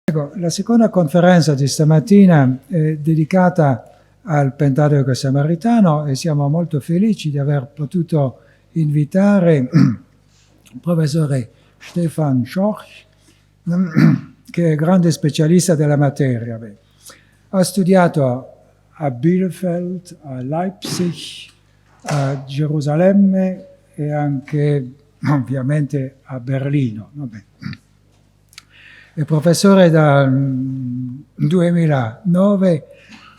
Ecco, la seconda conferenza di stamattina è dedicata al Pentateuco Samaritano e siamo molto felici di aver potuto invitare il professore Stefan Schorch, che è grande specialista della materia. Ha studiato a Bielefeld, a Leipzig, a Gerusalemme e anche ovviamente a Berlino. Vabbè. È professore dal 2009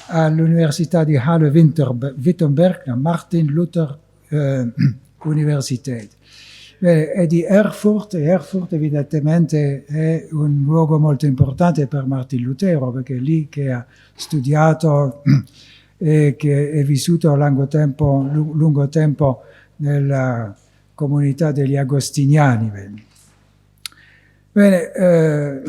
all'Università di Halle-Wittenberg, la Martin-Luther-Universität. È di Erfurt, e Erfurt evidentemente è un luogo molto importante per Martin Lutero, perché è lì che ha studiato e che è vissuto lungo tempo nella comunità degli agostiniani. Bene,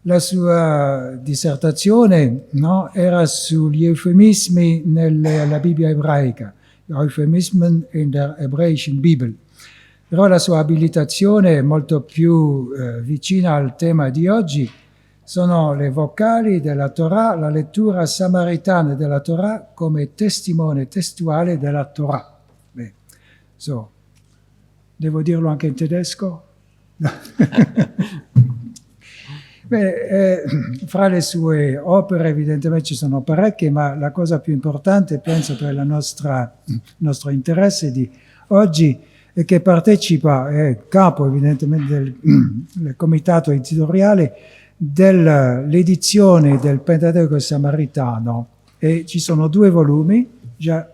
la sua dissertazione era sugli eufemismi nella Bibbia ebraica, Euphemismen in der Hebräischen Bibel. Però la sua abilitazione è molto più vicina al tema di oggi, sono le vocali della Torah, la lettura samaritana della Torah come testimone testuale della Torah. Beh, devo dirlo anche in tedesco? Fra le sue opere evidentemente ci sono parecchie, ma la cosa più importante, penso, per il nostro interesse di oggi è che partecipa, è capo evidentemente del comitato editoriale dell'edizione del Pentateuco Samaritano, e ci sono 2 volumi già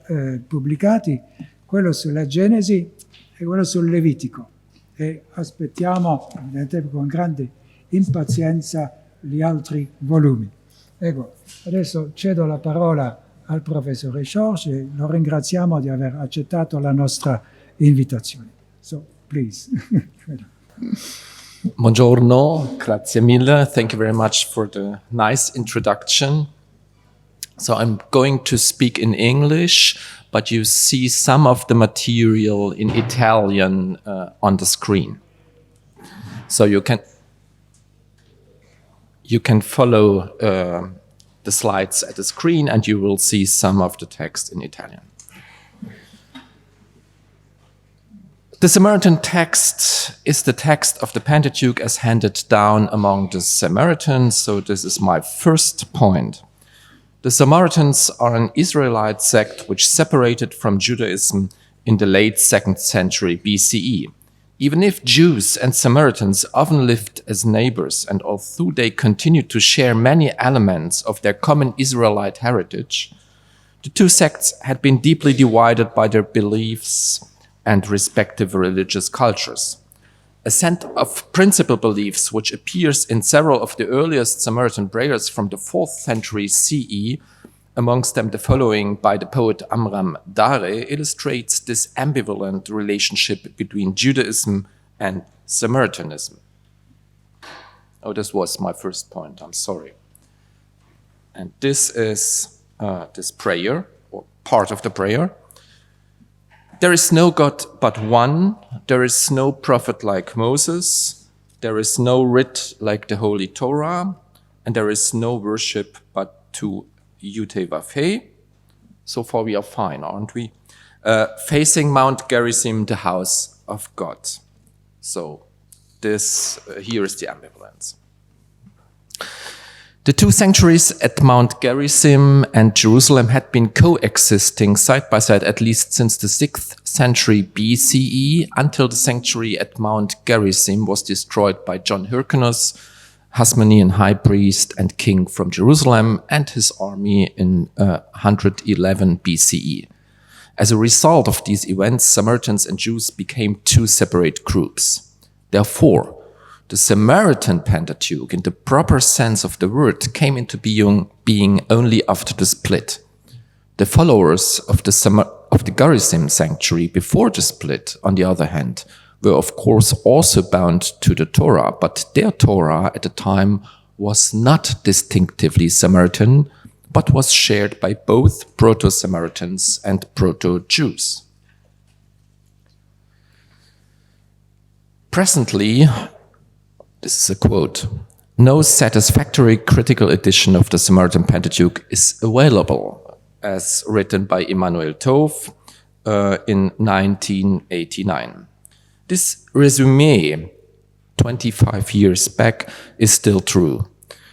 pubblicati, quello sulla Genesi e quello sul Levitico. E aspettiamo evidentemente con grande impazienza gli altri volumi. Ecco, adesso cedo la parola al professore Schorch e lo ringraziamo di aver accettato la nostra invitazione. So, please. Buongiorno, grazie mille. Thank you very much for the nice introduction. So I'm going to speak in English, but you see some of the material in Italian on the screen. So you can follow the slides at the screen and you will see some of the text in Italian. The Samaritan text is the text of the Pentateuch as handed down among the Samaritans, so this is my first point. The Samaritans are an Israelite sect which separated from Judaism in the late 2nd century BCE. Even if Jews and Samaritans often lived as neighbors, and although they continued to share many elements of their common Israelite heritage, the 2 sects had been deeply divided by their beliefs and respective religious cultures. A set of principal beliefs which appears in several of the earliest Samaritan prayers from the 4th century CE, amongst them the following by the poet Amram Dare, illustrates this ambivalent relationship between Judaism and Samaritanism. Oh, this was my first point, I'm sorry. And this is this prayer, or part of the prayer. There is no God but one, there is no prophet like Moses, there is no writ like the Holy Torah, and there is no worship but to Yud-Heh-Vav-Heh. So far we are fine, aren't we? Facing Mount Gerizim, the house of God. So this, here is the ambivalence. The 2 sanctuaries at Mount Gerizim and Jerusalem had been coexisting side by side at least since the 6th century BCE, until the sanctuary at Mount Gerizim was destroyed by John Hyrcanus, Hasmonean high priest and king from Jerusalem, and his army in 111 BCE. As a result of these events, Samaritans and Jews became 2 separate groups. Therefore, the Samaritan Pentateuch, in the proper sense of the word, came into being only after the split. The followers of the Gerizim sanctuary before the split, on the other hand, were of course also bound to the Torah, but their Torah at the time was not distinctively Samaritan, but was shared by both Proto-Samaritans and Proto-Jews. Presently, this is a quote, no satisfactory critical edition of the Samaritan Pentateuch is available, as written by Emanuel Tove in 1989. This resume, 25 years back, is still true.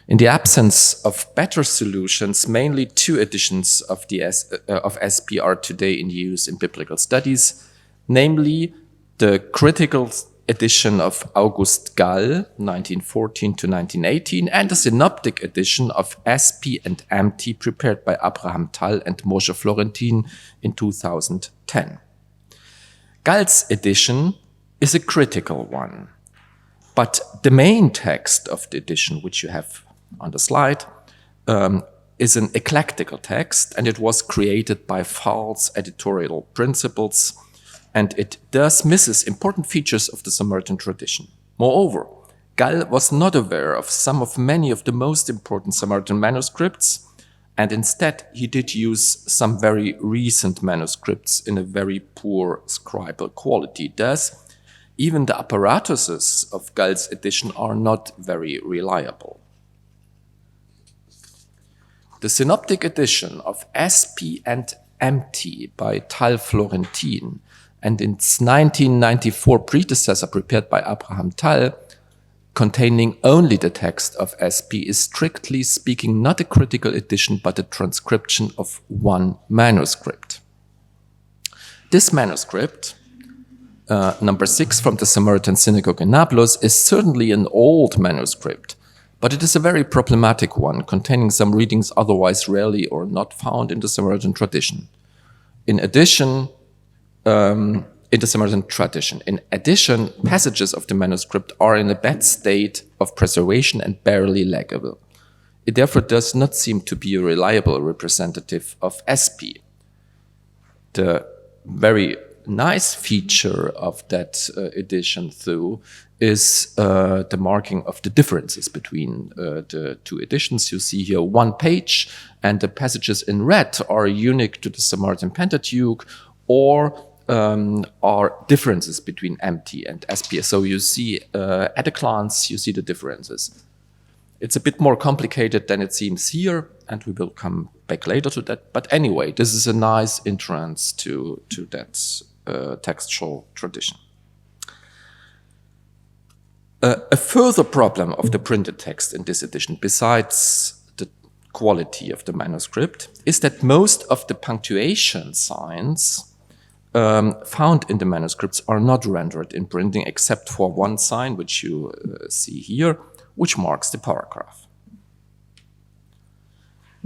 In the absence of better solutions, mainly 2 editions of SP are today in use in biblical studies, namely the critical edition of August Gall, 1914 to 1918, and the synoptic edition of SP and MT prepared by Abraham Thal and Moshe Florentin in 2010. Gall's edition is a critical one, but the main text of the edition, which you have on the slide, is an eclectical text, and it was created by false editorial principles, and it thus misses important features of the Samaritan tradition. Moreover, Gall was not aware of some of many of the most important Samaritan manuscripts, and instead he did use some very recent manuscripts in a very poor scribal quality. Thus, even the apparatuses of Gall's edition are not very reliable. The synoptic edition of SP and MT by Thal Florentin and its 1994 predecessor prepared by Abraham Thal, containing only the text of SP, is strictly speaking not a critical edition but a transcription of one manuscript. This manuscript, number 6 from the Samaritan Synagogue in Nablus, is certainly an old manuscript, but it is a very problematic one, containing some readings otherwise rarely or not found in the Samaritan tradition. In addition, passages of the manuscript are in a bad state of preservation and barely legible. It therefore does not seem to be a reliable representative of SP. The very nice feature of that edition, though, is the marking of the differences between the 2 editions. You see here 1 page, and the passages in red are unique to the Samaritan Pentateuch, or are differences between MT and SP. So you see, at a glance, you see the differences. It's a bit more complicated than it seems here, and we will come back later to that. But anyway, this is a nice entrance to that textual tradition. A further problem of the printed text in this edition, besides the quality of the manuscript, is that most of the punctuation signs found in the manuscripts are not rendered in printing, except for one sign, which you see here, which marks the paragraph.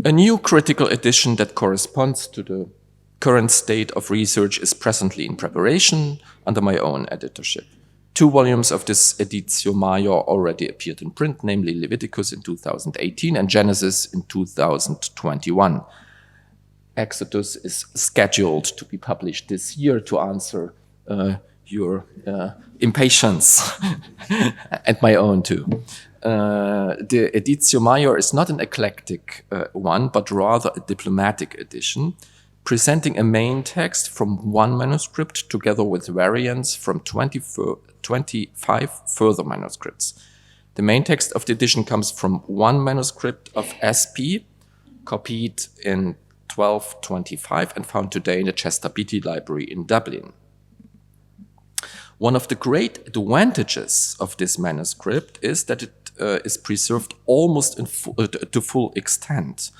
A new critical edition that corresponds to the current state of research is presently in preparation under my own editorship. 2 volumes of this Editio Major already appeared in print, namely Leviticus in 2018 and Genesis in 2021. Exodus is scheduled to be published this year to answer your impatience and my own too. The Editio Major is not an eclectic one, but rather a diplomatic edition, presenting a main text from 1 manuscript together with variants from 25 further manuscripts. The main text of the edition comes from 1 manuscript of SP, copied in 1225 and found today in the Chester Beatty Library in Dublin. One of the great advantages of this manuscript is that it is preserved almost to full extent,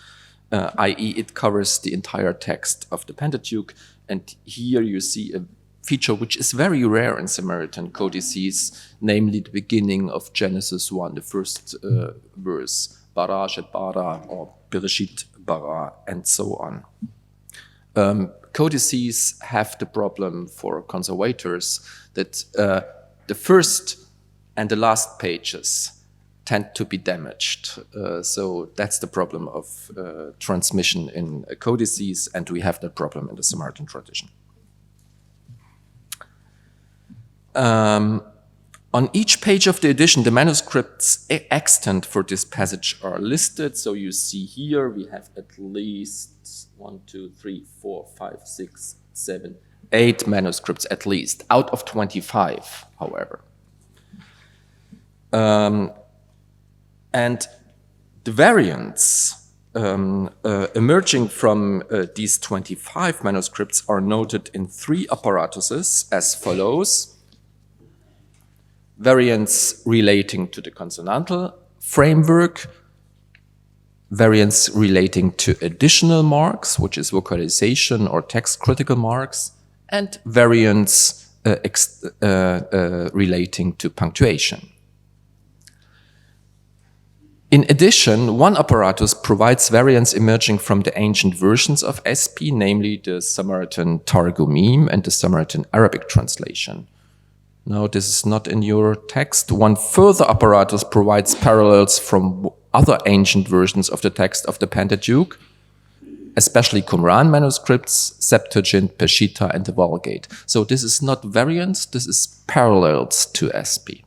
i.e. it covers the entire text of the Pentateuch, and here you see a feature which is very rare in Samaritan codices, namely the beginning of Genesis 1, the first verse, bara shet bara, or bereshit bara, and so on. Codices have the problem for conservators that the first and the last pages tend to be damaged. So that's the problem of transmission in codices, and we have that problem in the Samaritan tradition. On each page of the edition, the manuscripts extant for this passage are listed. So you see here we have at least 1, 2, 3, 4, 5, 6, 7, 8 manuscripts at least, out of 25, however. And the variants emerging from these 25 manuscripts are noted in 3 apparatuses as follows. Variants relating to the consonantal framework, variants relating to additional marks, which is vocalization or text critical marks, and variants relating to punctuation. In addition, one apparatus provides variants emerging from the ancient versions of SP, namely the Samaritan Targumim and the Samaritan Arabic translation. Now, this is not in your text. One further apparatus provides parallels from other ancient versions of the text of the Pentateuch, especially Qumran manuscripts, Septuagint, Peshitta, and the Vulgate. So this is not variants, this is parallels to SP.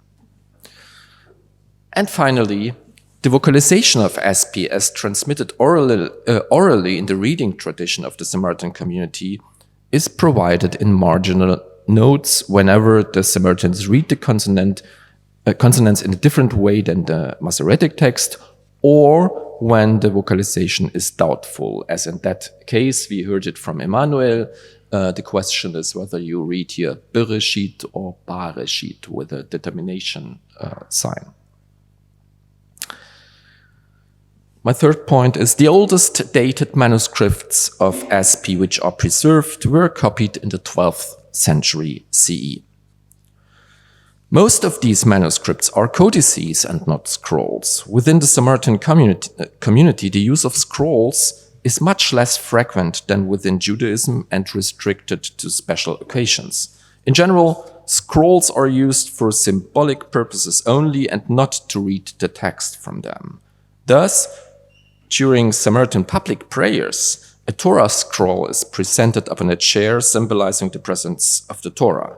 And finally, the vocalization of SP as transmitted orally in the reading tradition of the Samaritan community is provided in marginal notes whenever the Samaritans read the consonants in a different way than the Masoretic text, or when the vocalization is doubtful, as in that case we heard it from Emmanuel. The question is whether you read here Bereshit or Bareshit with a determination sign. My third point is the oldest dated manuscripts of SP which are preserved were copied in the 12th century CE. Most of these manuscripts are codices and not scrolls. Within the Samaritan community, the use of scrolls is much less frequent than within Judaism and restricted to special occasions. In general, scrolls are used for symbolic purposes only and not to read the text from them. Thus, during Samaritan public prayers, a Torah scroll is presented upon a chair symbolizing the presence of the Torah.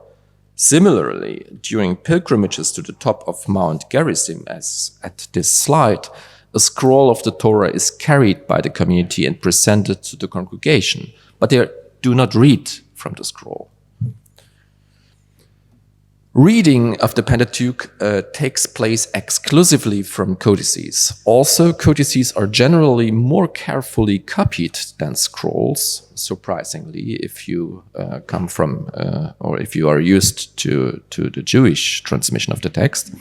Similarly, during pilgrimages to the top of Mount Gerizim, as at this slide, a scroll of the Torah is carried by the community and presented to the congregation, but they do not read from the scroll. Reading of the Pentateuch takes place exclusively from codices. Also, codices are generally more carefully copied than scrolls, surprisingly, if you come from, or if you are used to the Jewish transmission of the text,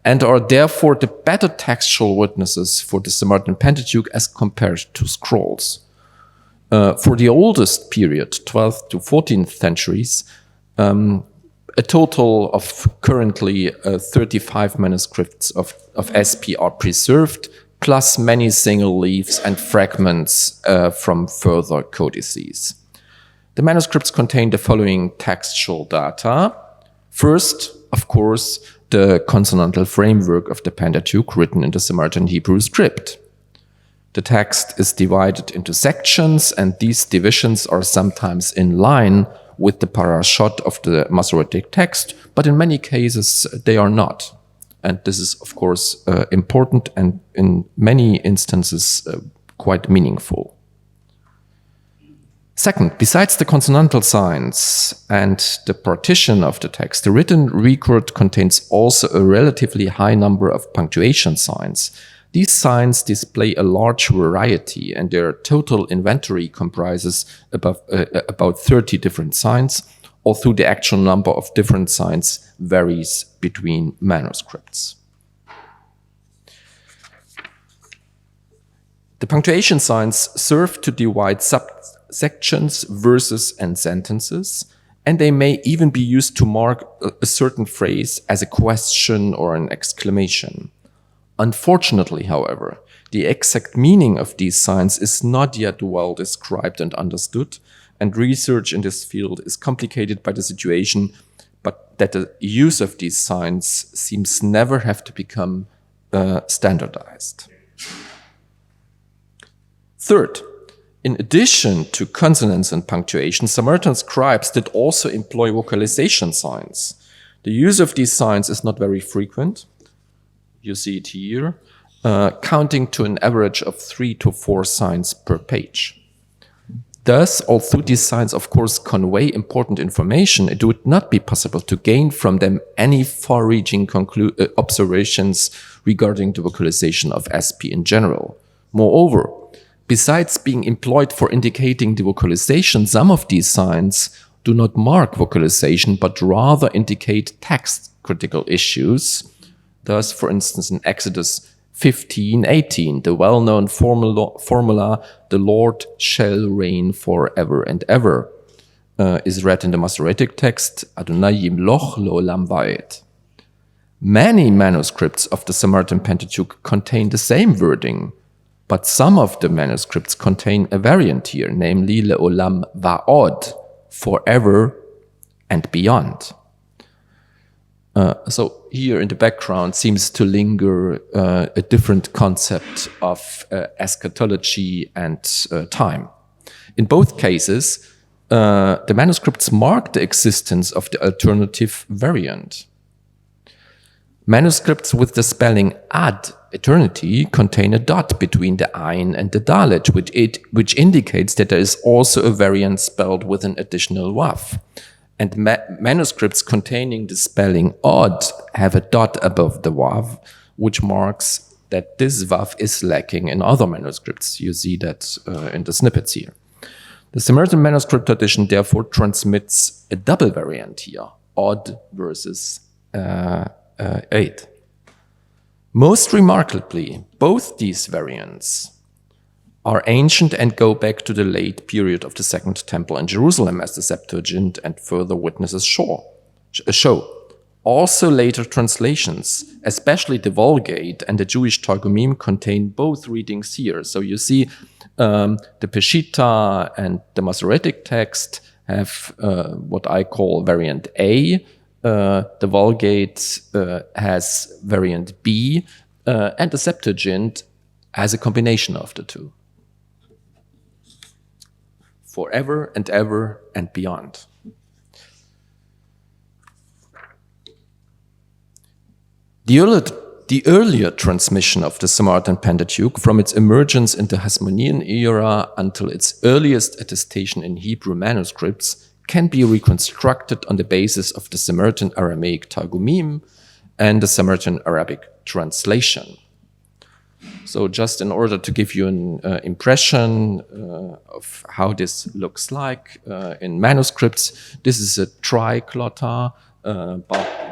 and are therefore the better textual witnesses for the Samaritan Pentateuch as compared to scrolls. For the oldest period, 12th to 14th centuries, a total of currently 35 manuscripts of SP are preserved, plus many single leaves and fragments from further codices. The manuscripts contain the following textual data. First, of course, the consonantal framework of the Pentateuch written in the Samaritan Hebrew script. The text is divided into sections, and these divisions are sometimes in line with the parashot of the Masoretic text, but in many cases they are not. And this is, of course, important and in many instances quite meaningful. Second, besides the consonantal signs and the partition of the text, the written record contains also a relatively high number of punctuation signs. These signs display a large variety, and their total inventory comprises about 30 different signs, although the actual number of different signs varies between manuscripts. The punctuation signs serve to divide subsections, verses, and sentences, and they may even be used to mark a certain phrase as a question or an exclamation. Unfortunately, however, the exact meaning of these signs is not yet well described and understood, and research in this field is complicated by the situation, but that the use of these signs seems never have to become standardized. Third, in addition to consonants and punctuation, Samaritan scribes did also employ vocalization signs. The use of these signs is not very frequent. You see it here, counting to an average of 3 to 4 signs per page. Thus, although these signs of course convey important information, it would not be possible to gain from them any far-reaching observations regarding the vocalization of SP in general. Moreover, besides being employed for indicating the vocalization, some of these signs do not mark vocalization, but rather indicate text critical issues. Thus, for instance, in Exodus 15:18, the well-known formula, "the Lord shall reign forever and ever," is read in the Masoretic text, "Adonai yimloch le'olam va'ed." Many manuscripts of the Samaritan Pentateuch contain the same wording, but some of the manuscripts contain a variant here, namely le'olam va'od, forever and beyond. So here in the background seems to linger a different concept of eschatology and time. In both cases, the manuscripts mark the existence of the alternative variant. Manuscripts with the spelling ad, eternity, contain a dot between the ein and the dalet, which indicates that there is also a variant spelled with an additional wav. And manuscripts containing the spelling odd have a dot above the wav, which marks that this wav is lacking in other manuscripts. You see that in the snippets here. The Samaritan manuscript tradition therefore transmits a double variant here, odd versus 8. Most remarkably, both these variants are ancient and go back to the late period of the Second Temple in Jerusalem, as the Septuagint and further witnesses show. Also later translations, especially the Vulgate and the Jewish Targumim, contain both readings here. So you see the Peshitta and the Masoretic text have what I call variant A. The Vulgate has variant B, and the Septuagint has a combination of the two. Forever and ever and beyond. The earlier transmission of the Samaritan Pentateuch, from its emergence in the Hasmonean era until its earliest attestation in Hebrew manuscripts, can be reconstructed on the basis of the Samaritan Aramaic Targumim and the Samaritan Arabic translation. So just in order to give you an impression of how this looks like in manuscripts, this is a triclotter,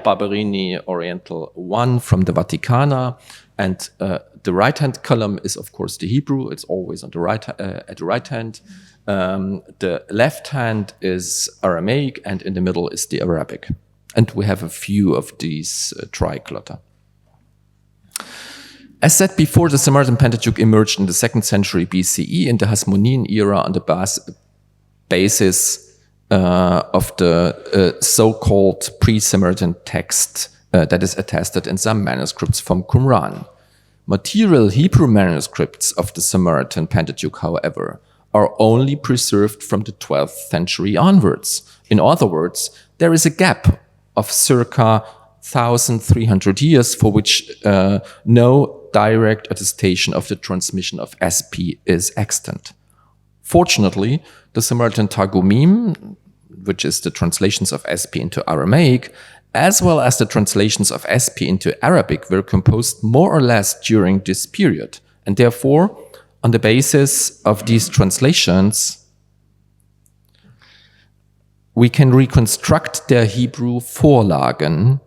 Barberini Oriental 1 from the Vaticana, and the right-hand column is of course the Hebrew. It's always on the right at the right hand. The left hand is Aramaic, and in the middle is the Arabic. And we have a few of these triclotter. As said before, the Samaritan Pentateuch emerged in the 2nd century BCE in the Hasmonean era on the basis of the so-called Pre-Samaritan text that is attested in some manuscripts from Qumran. Material Hebrew manuscripts of the Samaritan Pentateuch, however, are only preserved from the 12th century onwards. In other words, there is a gap of circa 1,300 years for which no direct attestation of the transmission of SP is extant. Fortunately, the Samaritan Targumim, which is the translations of SP into Aramaic, as well as the translations of SP into Arabic, were composed more or less during this period, and therefore, on the basis of these translations, we can reconstruct their Hebrew Vorlagen,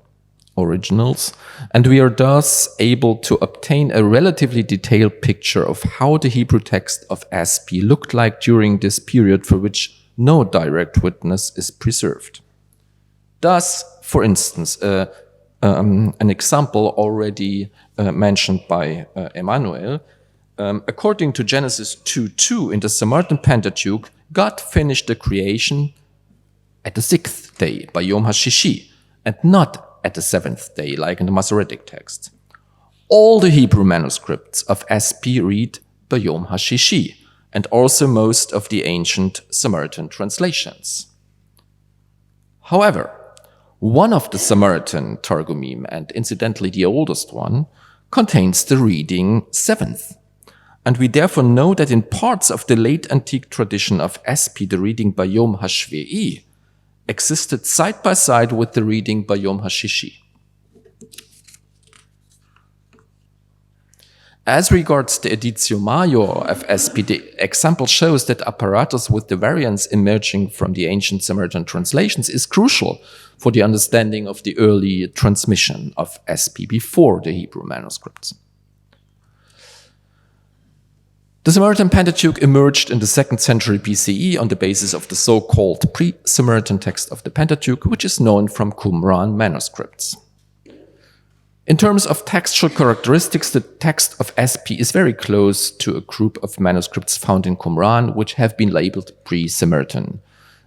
originals, and we are thus able to obtain a relatively detailed picture of how the Hebrew text of SP looked like during this period for which no direct witness is preserved. Thus, for instance, an example already mentioned by Emmanuel, according to Genesis 2:2 in the Samaritan Pentateuch, God finished the creation at the 6th day, by Yom HaShishi, and not at the 7th day, like in the Masoretic text. All the Hebrew manuscripts of SP read by Yom HaShishi, and also most of the ancient Samaritan translations. However, one of the Samaritan Targumim, and incidentally the oldest one, contains the reading 7th. and we therefore know that in parts of the late antique tradition of SP, the reading by Yom HaShvi'i existed side by side with the reading by Yom HaShishi. As regards the editio major of SP, the example shows that apparatus with the variants emerging from the ancient Samaritan translations is crucial for the understanding of the early transmission of SP before the Hebrew manuscripts. The Samaritan Pentateuch emerged in the 2nd century BCE on the basis of the so-called Pre-Samaritan text of the Pentateuch, which is known from Qumran manuscripts. In terms of textual characteristics, the text of SP is very close to a group of manuscripts found in Qumran, which have been labeled Pre-Samaritan.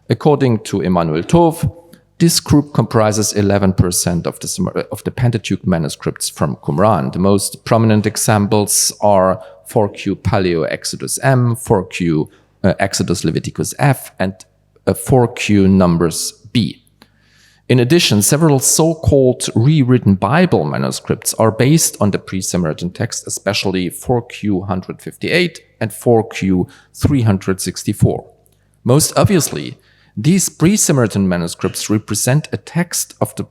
According to Emanuel Tov, this group comprises 11% of the Pentateuch manuscripts from Qumran. The most prominent examples are 4Q Paleo-Exodus M, 4Q Exodus Leviticus F, and 4Q Numbers B. In addition, several so-called rewritten Bible manuscripts are based on the Pre-Samaritan text, especially 4Q 158 and 4Q 364. Most obviously, these Pre-Samaritan manuscripts represent a text of the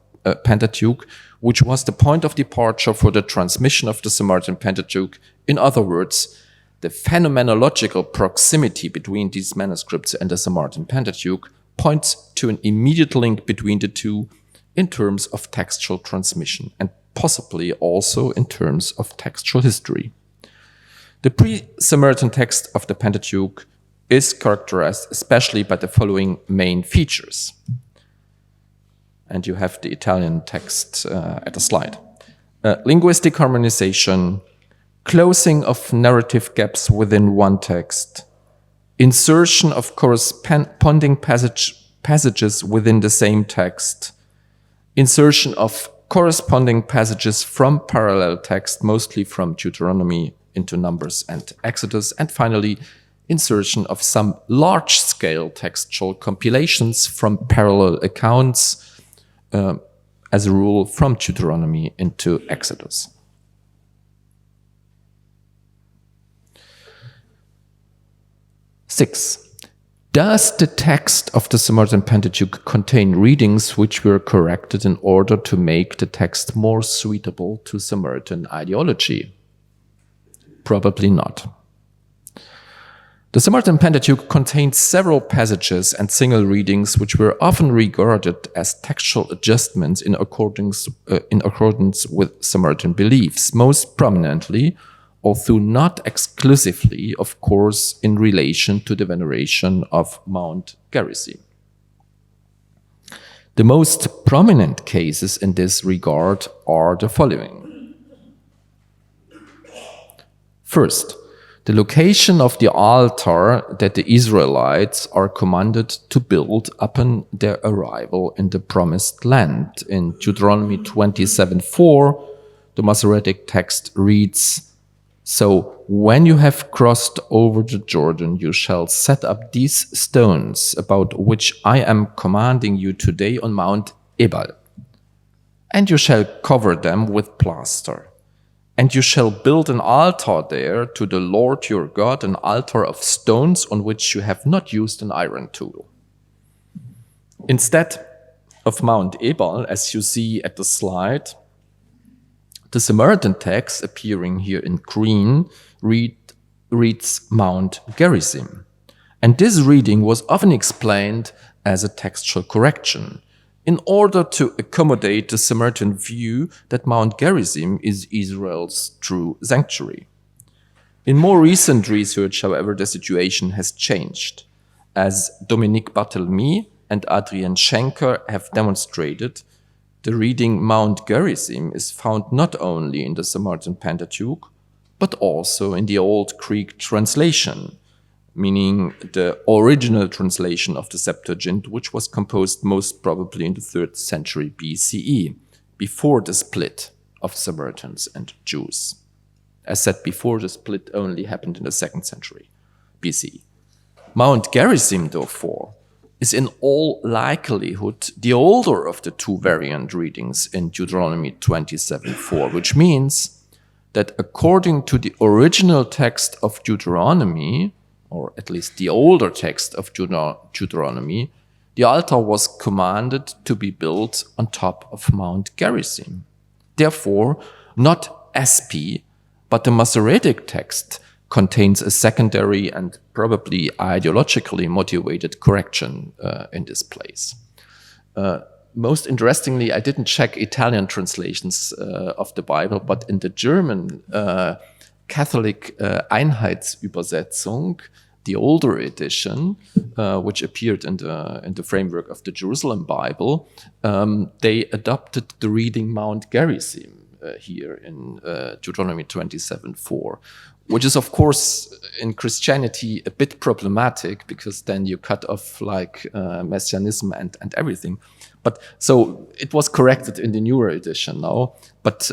Pentateuch, which was the point of departure for the transmission of the Samaritan Pentateuch. In other words, the phenomenological proximity between these manuscripts and the Samaritan Pentateuch points to an immediate link between the two in terms of textual transmission and possibly also in terms of textual history. The Pre-Samaritan text of the Pentateuch is characterized especially by the following main features. And you have the Italian text at the slide. Linguistic harmonization, closing of narrative gaps within one text, insertion of corresponding passages within the same text, insertion of corresponding passages from parallel text, mostly from Deuteronomy into Numbers and Exodus, and finally, insertion of some large-scale textual compilations from parallel accounts, as a rule from Deuteronomy into Exodus. Six, does the text of the Samaritan Pentateuch contain readings which were corrected in order to make the text more suitable to Samaritan ideology? Probably not. The Samaritan Pentateuch contains several passages and single readings which were often regarded as textual adjustments in accordance with Samaritan beliefs, most prominently, although not exclusively, of course, in relation to the veneration of Mount Gerizim. The most prominent cases in this regard are the following. First, the location of the altar that the Israelites are commanded to build upon their arrival in the Promised Land. In Deuteronomy 27:4, the Masoretic text reads, "So when you have crossed over the Jordan, you shall set up these stones about which I am commanding you today on Mount Ebal. And you shall cover them with plaster. And you shall build an altar there to the Lord your God, an altar of stones on which you have not used an iron tool." Instead of Mount Ebal, as you see at the slide, the Samaritan text, appearing here in green, reads Mount Gerizim. And this reading was often explained as a textual correction, in order to accommodate the Samaritan view that Mount Gerizim is Israel's true sanctuary. In more recent research, however, the situation has changed. As Dominique Barthelemy and Adrian Schenker have demonstrated, the reading Mount Gerizim is found not only in the Samaritan Pentateuch, but also in the Old Greek translation, meaning the original translation of the Septuagint, which was composed most probably in the 3rd century BCE, before the split of Samaritans and Jews. As said before, the split only happened in the 2nd century BCE. Mount Gerizim, therefore, is in all likelihood the older of the two variant readings in Deuteronomy 27:4, which means that according to the original text of Deuteronomy, or at least the older text of Deuteronomy, the altar was commanded to be built on top of Mount Gerizim. Therefore, not SP, but the Masoretic text contains a secondary and probably ideologically motivated correction in this place. Most interestingly, I didn't check Italian translations of the Bible, but in the German Catholic Einheitsübersetzung, the older edition, which appeared in the framework of the Jerusalem Bible, they adopted the reading Mount Gerizim here in Deuteronomy 27:4, which is of course in Christianity a bit problematic, because then you cut off like messianism and everything. But so it was corrected in the newer edition now. But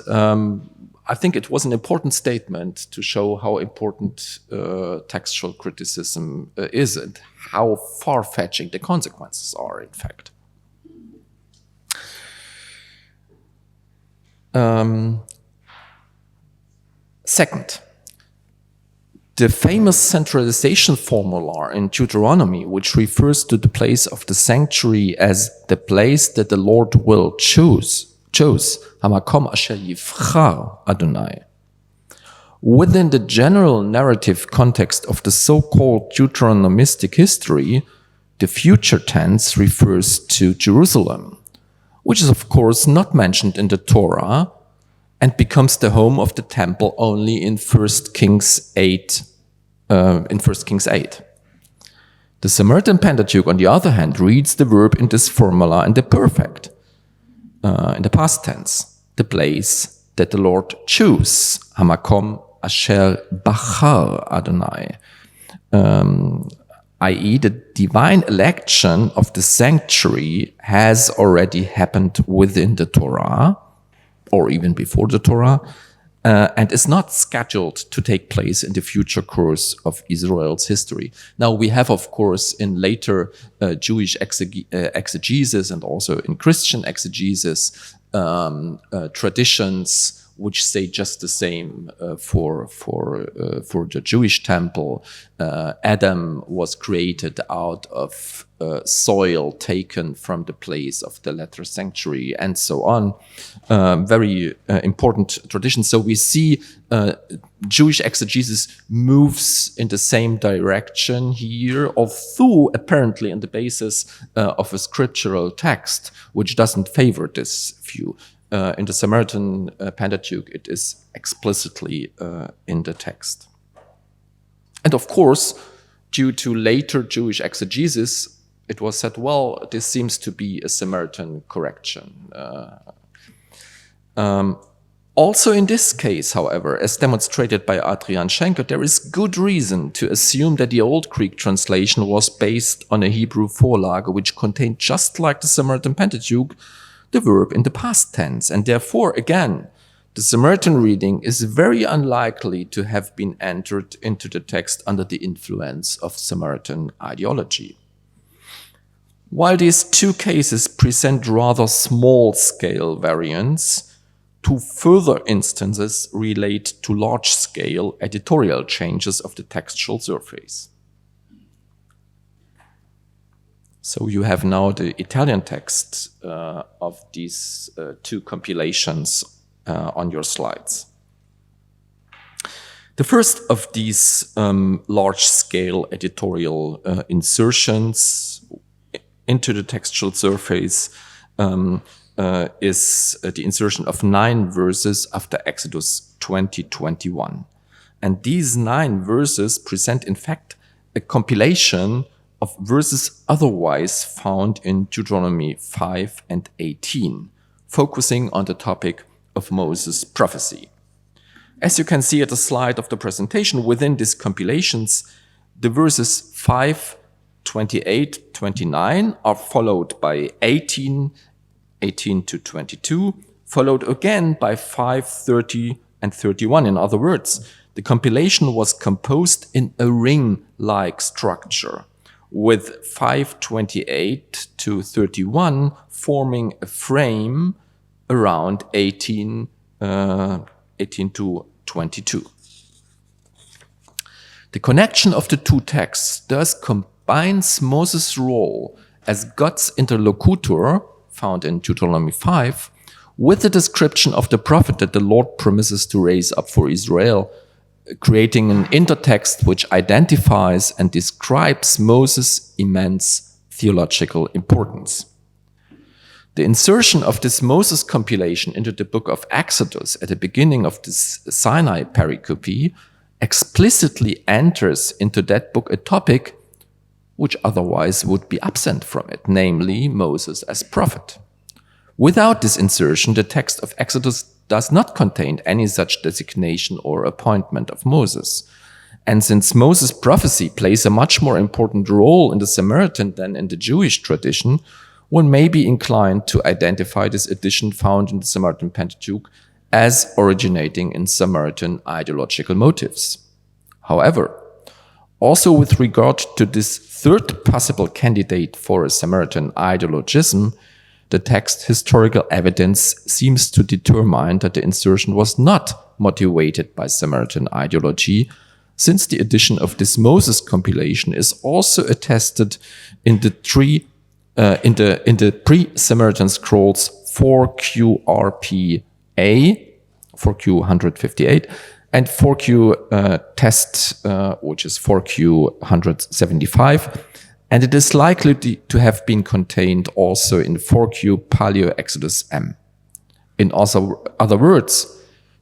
I think it was an important statement to show how important textual criticism is and how far-fetching the consequences are, in fact. Second, the famous centralization formula in Deuteronomy, which refers to the place of the sanctuary as the place that the Lord will chose, Hamakom asher yivchar Adonai. Within the general narrative context of the so-called Deuteronomistic history, the future tense refers to Jerusalem, which is of course not mentioned in the Torah and becomes the home of the temple only in 1 Kings 8. The Samaritan Pentateuch, on the other hand, reads the verb in this formula in the perfect, in the past tense, the place that the Lord chose, Hamakom asher bachar Adonai, i.e. the divine election of the sanctuary has already happened within the Torah, or even before the Torah, and is not scheduled to take place in the future course of Israel's history. Now, we have, of course, in later Jewish exegesis and also in Christian exegesis, traditions which say just the same for the Jewish temple. Adam was created out of soil taken from the place of the latter sanctuary, and so on. Very important tradition. So we see Jewish exegesis moves in the same direction here, although apparently in the basis of a scriptural text, which doesn't favor this view. In the Samaritan Pentateuch, it is explicitly in the text. And of course, due to later Jewish exegesis, it was said, well, this seems to be a Samaritan correction. Also in this case, however, as demonstrated by Adrian Schenker, there is good reason to assume that the Old Greek translation was based on a Hebrew Vorlage, which contained, just like the Samaritan Pentateuch, the verb in the past tense, and therefore, again, the Samaritan reading is very unlikely to have been entered into the text under the influence of Samaritan ideology. While these two cases present rather small-scale variants, two further instances relate to large-scale editorial changes of the textual surface. So you have now the Italian text of these two compilations on your slides. The first of these large-scale editorial insertions into the textual surface is the insertion of 9 verses after Exodus 20:21. And these 9 verses present, in fact, a compilation of verses otherwise found in Deuteronomy 5 and 18, focusing on the topic of Moses' prophecy. As you can see at the slide of the presentation, within these compilations, the verses 5, 28, 29 are followed by 18, 18 to 22, followed again by 5, 30, and 31. In other words, the compilation was composed in a ring-like structure, with 528 to 31 forming a frame around 18 to 22. The connection of the two texts thus combines Moses' role as God's interlocutor, found in Deuteronomy 5, with the description of the prophet that the Lord promises to raise up for Israel, creating an intertext which identifies and describes Moses' immense theological importance. The insertion of this Moses compilation into the book of Exodus at the beginning of this Sinai pericope explicitly enters into that book a topic which otherwise would be absent from it, namely Moses as prophet. Without this insertion, the text of Exodus does not contain any such designation or appointment of Moses. And since Moses' prophecy plays a much more important role in the Samaritan than in the Jewish tradition, one may be inclined to identify this addition found in the Samaritan Pentateuch as originating in Samaritan ideological motives. However, also with regard to this third possible candidate for a Samaritan ideologism, the text historical evidence seems to determine that the insertion was not motivated by Samaritan ideology, since the addition of this Moses compilation is also attested in the pre-Samaritan scrolls 4QRPA, 4Q158, and 4Q test, which is 4Q175, and it is likely to have been contained also in 4Q Paleo Exodus M. In other words,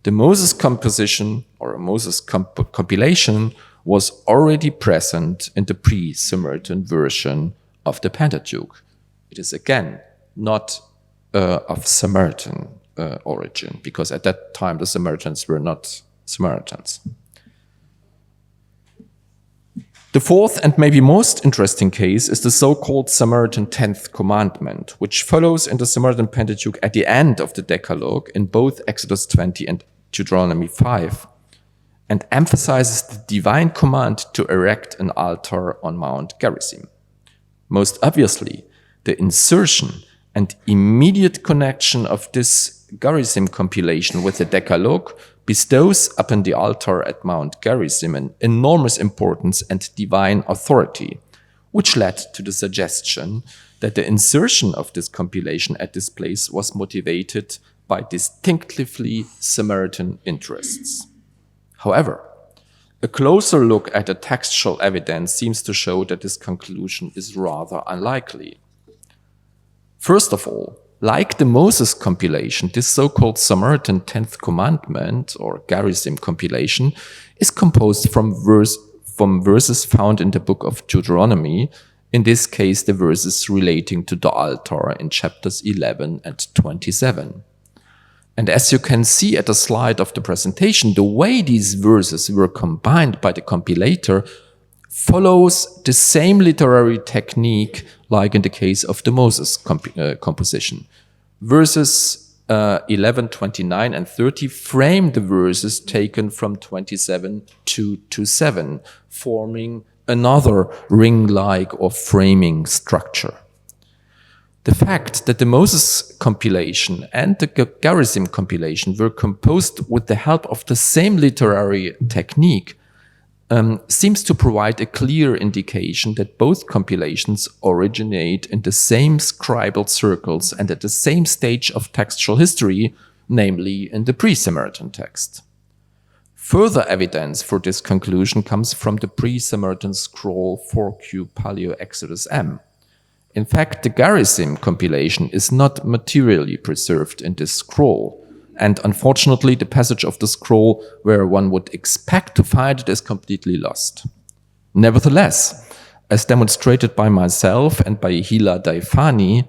the Moses composition or Moses compilation was already present in the pre-Samaritan version of the Pentateuch. It is again not of Samaritan origin, because at that time the Samaritans were not Samaritans. The fourth and maybe most interesting case is the so-called Samaritan 10th commandment, which follows in the Samaritan Pentateuch at the end of the Decalogue in both Exodus 20 and Deuteronomy 5, and emphasizes the divine command to erect an altar on Mount Gerizim. Most obviously, the insertion and immediate connection of this Gerizim compilation with the Decalogue bestows upon the altar at Mount Gerizim an enormous importance and divine authority, which led to the suggestion that the insertion of this compilation at this place was motivated by distinctively Samaritan interests. However, a closer look at the textual evidence seems to show that this conclusion is rather unlikely. First of all, like the Moses compilation, this so-called Samaritan 10th commandment or Gerizim compilation is composed from verses found in the book of Deuteronomy, in this case the verses relating to the altar in chapters 11 and 27. And as you can see at the slide of the presentation, the way these verses were combined by the compilator follows the same literary technique like in the case of the Moses composition. Verses 11, 29, and 30 frame the verses taken from 27 to 7, forming another ring-like or framing structure. The fact that the Moses compilation and the Gerizim compilation were composed with the help of the same literary technique seems to provide a clear indication that both compilations originate in the same scribal circles and at the same stage of textual history, namely in the pre-Samaritan text. Further evidence for this conclusion comes from the pre-Samaritan scroll 4Q Paleo Exodus M. In fact, the Gerizim compilation is not materially preserved in this scroll, and unfortunately the passage of the scroll where one would expect to find it is completely lost. Nevertheless, as demonstrated by myself and by Hila Daifani,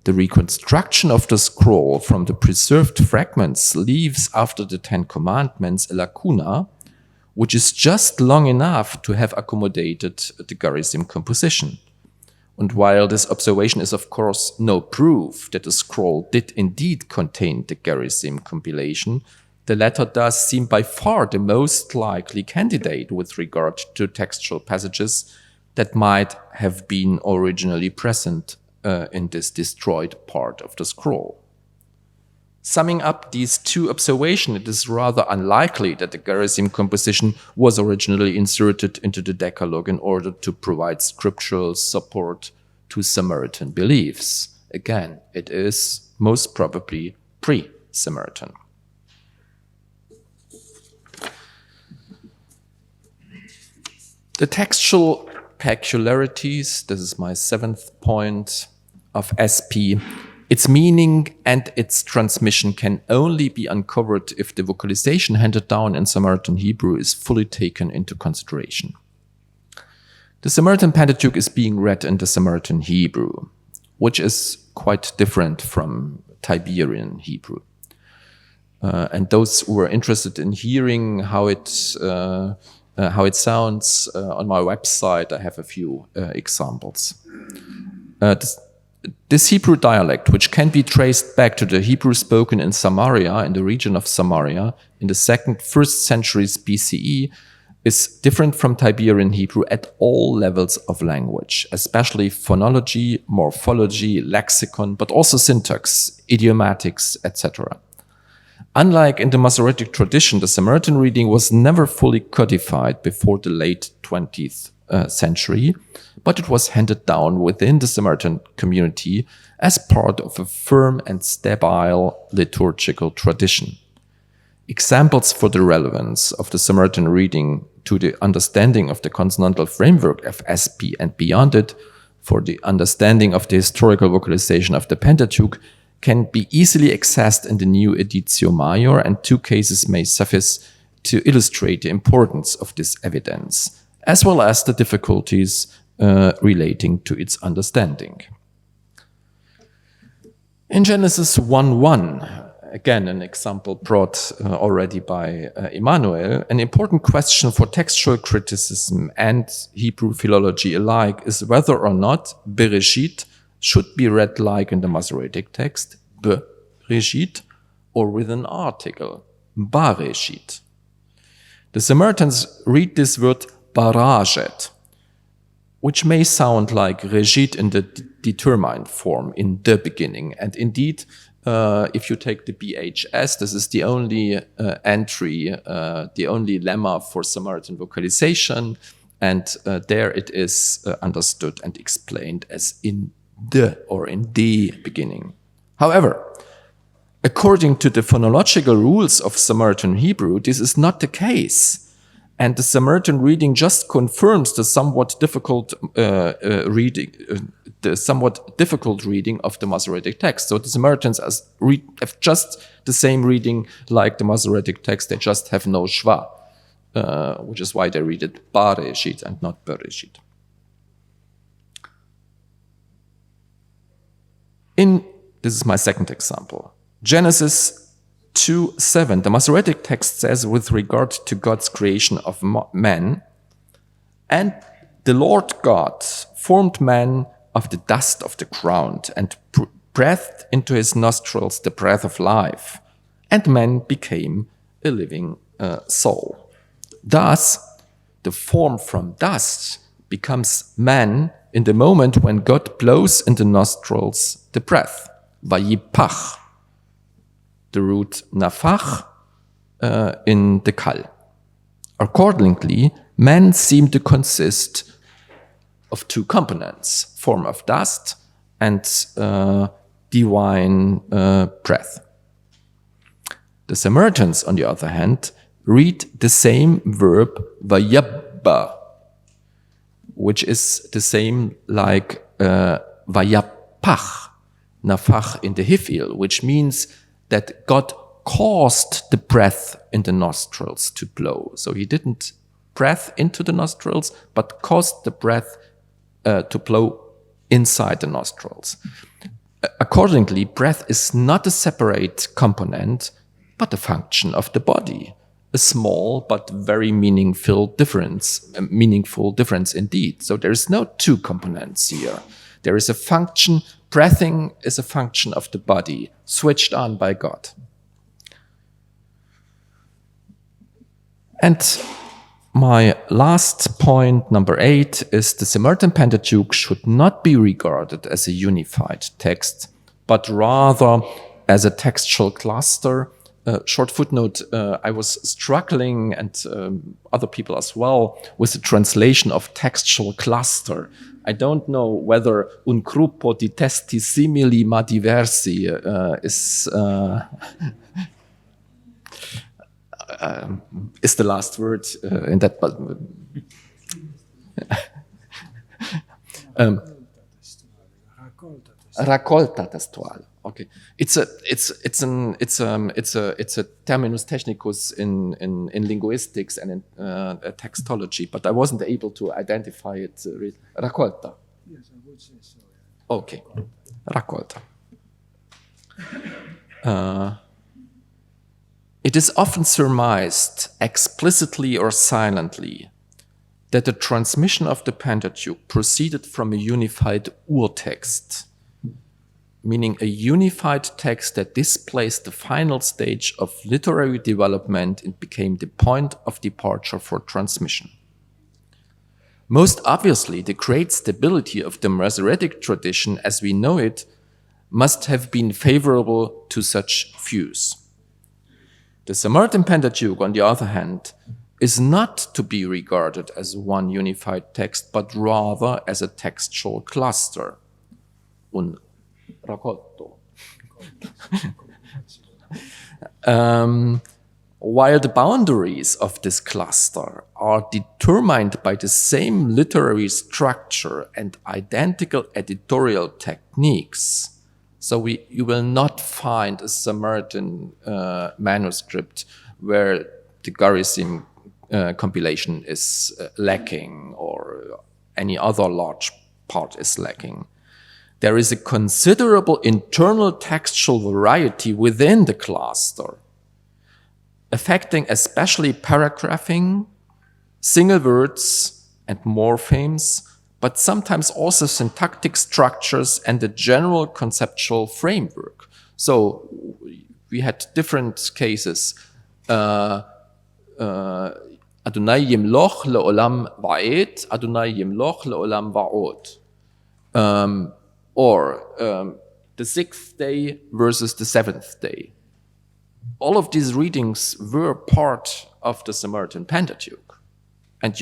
the reconstruction of the scroll from the preserved fragments leaves after the 10 Commandments a lacuna, which is just long enough to have accommodated the Gerizim composition. And while this observation is of course no proof that the scroll did indeed contain the Gerizim compilation, the latter does seem by far the most likely candidate with regard to textual passages that might have been originally present in this destroyed part of the scroll. Summing up these two observations, it is rather unlikely that the Gerasim composition was originally inserted into the Decalogue in order to provide scriptural support to Samaritan beliefs. Again, it is most probably pre-Samaritan. The textual peculiarities, this is my 7th point of SP, its meaning and its transmission can only be uncovered if the vocalization handed down in Samaritan Hebrew is fully taken into consideration. The Samaritan Pentateuch is being read in the Samaritan Hebrew, which is quite different from Tiberian Hebrew. And those who are interested in hearing how it sounds on my website, I have a few examples. This Hebrew dialect, which can be traced back to the Hebrew spoken in Samaria, in the region of Samaria, in the 1st centuries BCE, is different from Tiberian Hebrew at all levels of language, especially phonology, morphology, lexicon, but also syntax, idiomatics, etc. Unlike in the Masoretic tradition, the Samaritan reading was never fully codified before the late 20th century, but it was handed down within the Samaritan community as part of a firm and stable liturgical tradition. Examples for the relevance of the Samaritan reading to the understanding of the consonantal framework of SP and beyond it, for the understanding of the historical vocalization of the Pentateuch, can be easily accessed in the new Editio Major, and 2 cases may suffice to illustrate the importance of this evidence, as well as the difficulties relating to its understanding. In Genesis 1:1, again an example brought already by Emmanuel, an important question for textual criticism and Hebrew philology alike is whether or not Bereshit should be read like in the Masoretic text, Bereshit, or with an article, Bareshit. The Samaritans read this word Barajet, which may sound like Reshit in the determined form, in the beginning. And indeed, if you take the BHS, this is the only entry, the only lemma for Samaritan vocalization, and there it is understood and explained as in the or in the beginning. However, according to the phonological rules of Samaritan Hebrew, this is not the case. And the Samaritan reading just confirms the somewhat difficult reading of the Masoretic text. So the Samaritans have just the same reading like the Masoretic text. They just have no schwa, which is why they read it Bareshit and not Bereshit. This is my 2nd example. Genesis 2:7, the Masoretic text says with regard to God's creation of man, and the Lord God formed man of the dust of the ground and breathed into his nostrils the breath of life, and man became a living soul. Thus, the form from dust becomes man in the moment when God blows in the nostrils the breath, vayipach, the root nafach in the kal. Accordingly, man seemed to consist of 2 components, form of dust and divine breath. The Samaritans, on the other hand, read the same verb vayabba, which is the same like vayapach, nafach in the hifil, which means that God caused the breath in the nostrils to blow. So he didn't breath into the nostrils, but caused the breath to blow inside the nostrils. Accordingly, breath is not a separate component, but a function of the body. A small but very meaningful difference indeed. So there is no 2 components here. There is a function. Breathing is a function of the body, switched on by God. And my last point, number 8, is the Samaritan Pentateuch should not be regarded as a unified text, but rather as a textual cluster. Short footnote, I was struggling, and other people as well, with the translation of textual cluster. I don't know whether un gruppo di testi simili ma diversi is the last word in that. But raccolta testuale. Okay, it's a terminus technicus in linguistics and in textology, but I wasn't able to identify it. Raccolta. Yes, I would say so. Yeah. Okay, raccolta. It is often surmised, explicitly or silently, that the transmission of the Pentateuch proceeded from a unified urtext, meaning a unified text that displaced the final stage of literary development and became the point of departure for transmission. Most obviously, the great stability of the Masoretic tradition as we know it must have been favorable to such views. The Samaritan Pentateuch, on the other hand, is not to be regarded as one unified text, but rather as a textual cluster. Un raccolto. While the boundaries of this cluster are determined by the same literary structure and identical editorial techniques, so you will not find a Samaritan manuscript where the Garisim compilation is lacking or any other large part is lacking. There is a considerable internal textual variety within the cluster, affecting especially paragraphing, single words and morphemes, but sometimes also syntactic structures and the general conceptual framework. So we had different cases. Adonai yimloch le'olam va'et, Adonai yimloch le'olam va'od. Or the sixth day versus the seventh day. All of these readings were part of the Samaritan Pentateuch. And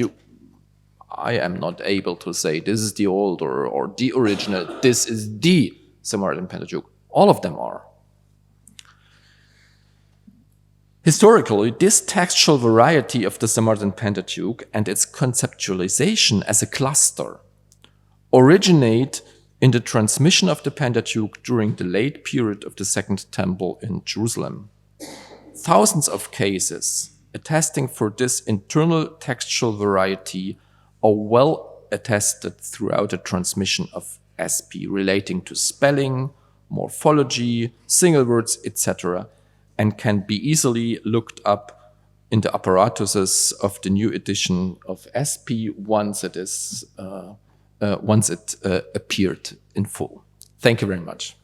I am not able to say this is the old or the original, this is the Samaritan Pentateuch. All of them are. Historically, this textual variety of the Samaritan Pentateuch and its conceptualization as a cluster originate in the transmission of the Pentateuch during the late period of the Second Temple in Jerusalem. Thousands of cases attesting for this internal textual variety are well attested throughout the transmission of SP relating to spelling, morphology, single words, etc., and can be easily looked up in the apparatuses of the new edition of SP once it appeared in full. Thank you very much.